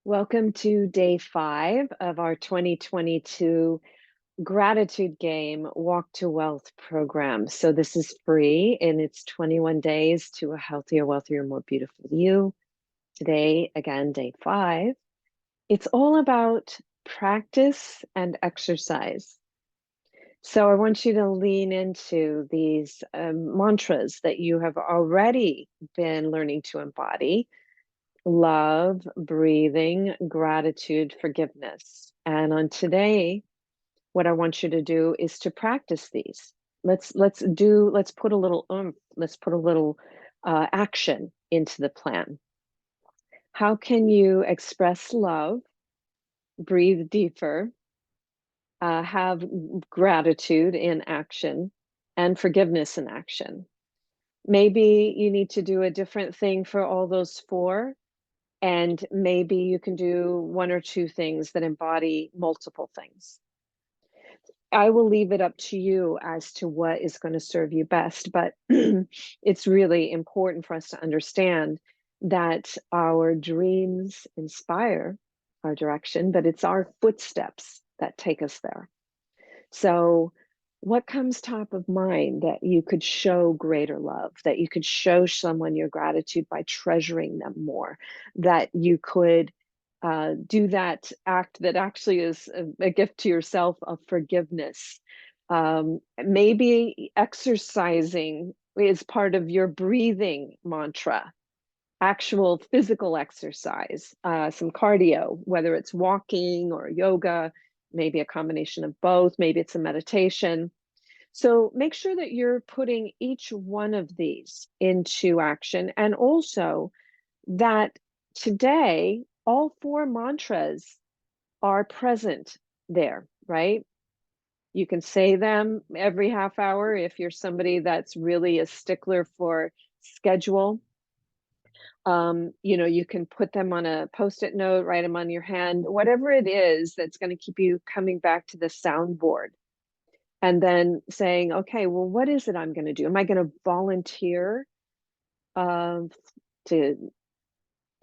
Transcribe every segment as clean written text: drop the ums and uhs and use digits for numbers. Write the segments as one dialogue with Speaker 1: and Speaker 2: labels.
Speaker 1: Welcome to day 5 of our 2022 gratitude game Walk to Wealth program. So, this is free and it's 21 days to a healthier, wealthier, more beautiful you. Today, again, day 5. It's all about practice and exercise. So, I want you to lean into these mantras that you have already been learning to embody: love, breathing, gratitude, forgiveness. And on today, what I want you to do is to practice these. Let's put a little let's put a little action into the plan. How can you express love, breathe deeper, have gratitude in action, and forgiveness in action? Maybe you need to do a different thing for all those four. And maybe you can do one or two things that embody multiple things. I will leave it up to you as to what is going to serve you best, but it's really important for us to understand that our dreams inspire our direction, but it's our footsteps that take us there. So, what comes top of mind that you could show greater love, that you could show someone your gratitude by treasuring them more, that you could do that act that actually is a gift to yourself of forgiveness? Maybe exercising is part of your breathing mantra, actual physical exercise, some cardio, whether it's walking or yoga, maybe a combination of both, maybe it's a meditation. So make sure that you're putting each one of these into action, and also that today all four mantras are present there, right? You can say them every half hour if you're somebody that's really a stickler for schedule. You can put them on a post-it note, write them on your hand, whatever it is that's going to keep you coming back to the soundboard. And then saying, okay, well, what is it I'm going to do? Am I going to volunteer uh, to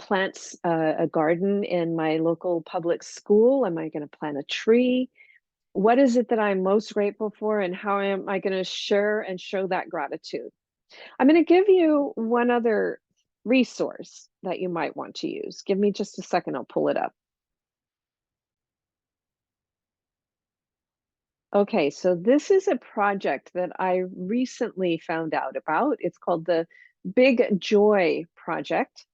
Speaker 1: plant a garden in my local public school? Am I going to plant a tree? What is it that I'm most grateful for? And how am I going to share and show that gratitude? I'm going to give you one other resource that you might want to use. Give me just a second, I'll pull it up. Okay, so this is a project that I recently found out about. It's called the Big Joy Project.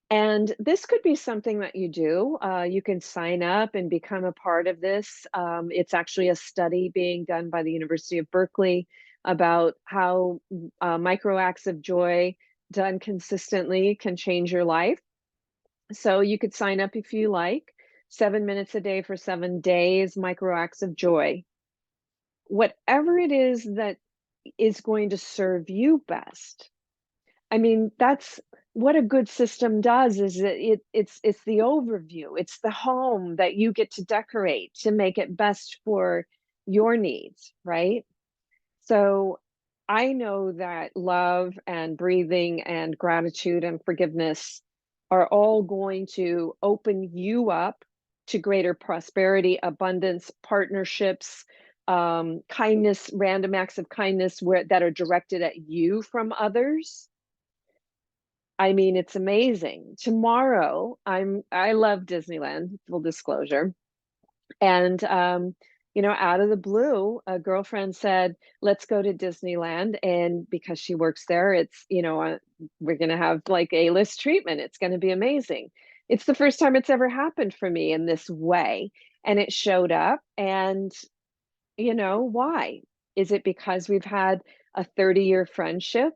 Speaker 1: And this could be something that you do. You can sign up and become a part of this. It's actually a study being done by the University of Berkeley about how micro acts of joy done consistently can change your life. So you could sign up if you like. 7 minutes a day for 7 days, micro acts of joy. Whatever it is that is going to serve you best. I mean, that's what a good system does, is that it's the overview. It's the home that you get to decorate to make it best for your needs, right? So I know that love and breathing and gratitude and forgiveness are all going to open you up to greater prosperity, abundance, partnerships, kindness, random acts of kindness that are directed at you from others. I mean, it's amazing. Tomorrow, I love Disneyland, full disclosure. And out of the blue, a girlfriend said, "Let's go to Disneyland." And because she works there, we're going to have like A-list treatment. It's going to be amazing. It's the first time it's ever happened for me in this way. And it showed up. And why? Is it because we've had a 30-year friendship?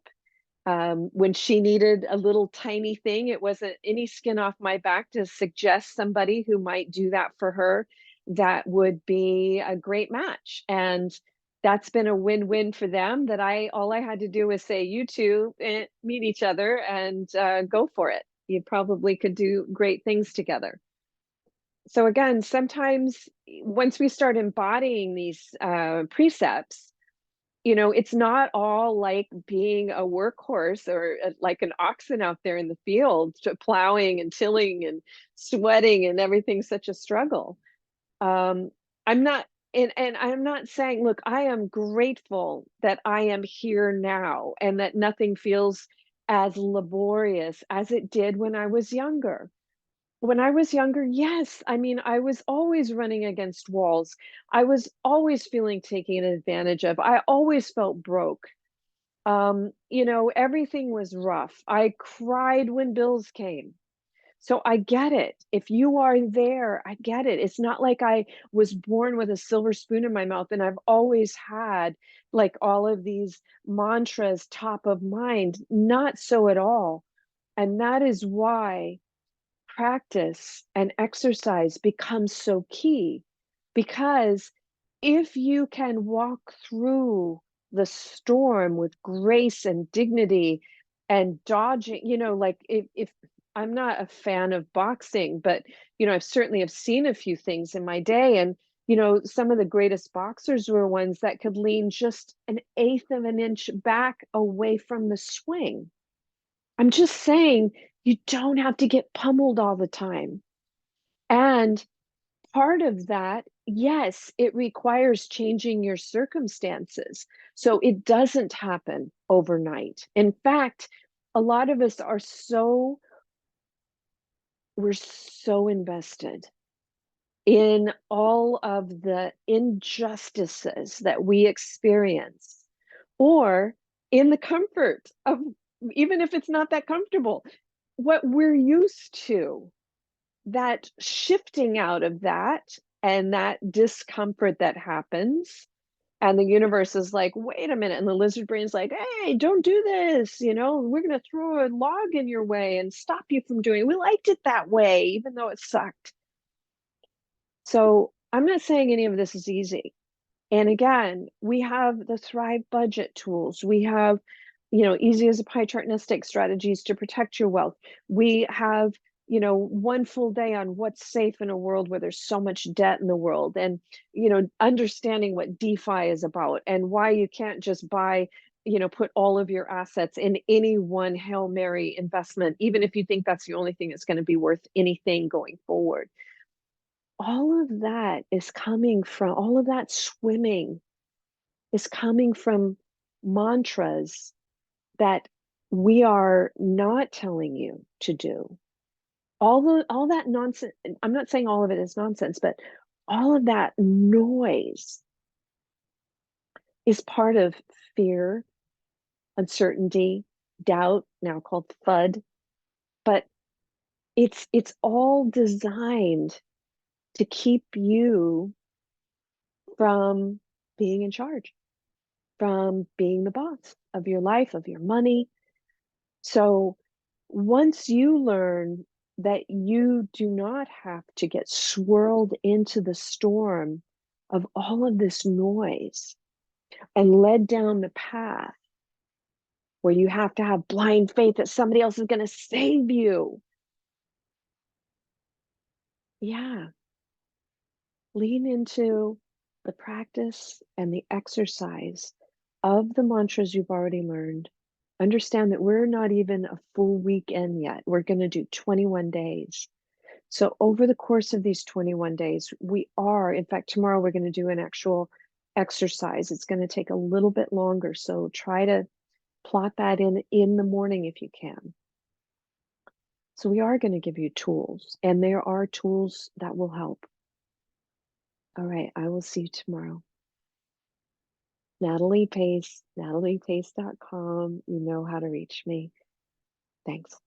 Speaker 1: When she needed a little tiny thing, it wasn't any skin off my back to suggest somebody who might do that for her. That would be a great match. And that's been a win-win for them, that all I had to do was say, you two meet each other and go for it. You probably could do great things together. So again, sometimes once we start embodying these precepts, It's not all like being a workhorse or like an oxen out there in the field, plowing and tilling and sweating and everything's such a struggle. Um, I'm not, and I'm not saying, look, I am grateful that I am here now and that nothing feels as laborious as it did when I was younger. When I was younger, yes, I mean, I was always running against walls. I was always feeling taken advantage of. I always felt broke. Everything was rough. I cried when bills came. So I get it. If you are there, I get it. It's not like I was born with a silver spoon in my mouth and I've always had like all of these mantras top of mind. Not so at all. And that is why practice and exercise becomes so key, because if you can walk through the storm with grace and dignity and dodging, like if I'm not a fan of boxing, but I've certainly have seen a few things in my day, and some of the greatest boxers were ones that could lean just an eighth of an inch back away from the swing. I'm just saying, you don't have to get pummeled all the time. And part of that, yes, it requires changing your circumstances. So it doesn't happen overnight. In fact, a lot of us we're so invested in all of the injustices that we experience, or in the comfort of, even if it's not that comfortable, what we're used to, that shifting out of that and that discomfort that happens. And the universe is like, wait a minute. And the lizard brain's like, hey, don't do this. We're going to throw a log in your way and stop you from doing it. We liked it that way, even though it sucked. So I'm not saying any of this is easy. And again, we have the Thrive budget tools. We have, easy as a pie chart nestic strategies to protect your wealth. We have, one full day on what's safe in a world where there's so much debt in the world, and, understanding what DeFi is about and why you can't just buy, put all of your assets in any one Hail Mary investment, even if you think that's the only thing that's going to be worth anything going forward. All of that is coming from, all of that swimming is coming from mantras that we are not telling you to do. All that nonsense, I'm not saying all of it is nonsense, but all of that noise is part of fear, uncertainty, doubt, now called FUD, but it's all designed to keep you from being in charge, from being the boss of your life, of your money. So once you learn that you do not have to get swirled into the storm of all of this noise and led down the path where you have to have blind faith that somebody else is going to save you. Yeah, lean into the practice and the exercise of the mantras you've already learned. Understand that we're not even a full weekend yet. We're going to do 21 days. So over the course of these 21 days, in fact, tomorrow we're going to do an actual exercise. It's going to take a little bit longer. So try to plot that in the morning if you can. So we are going to give you tools, and there are tools that will help. All right, I will see you tomorrow. Natalie Pace, nataliepace.com. You know how to reach me. Thanks.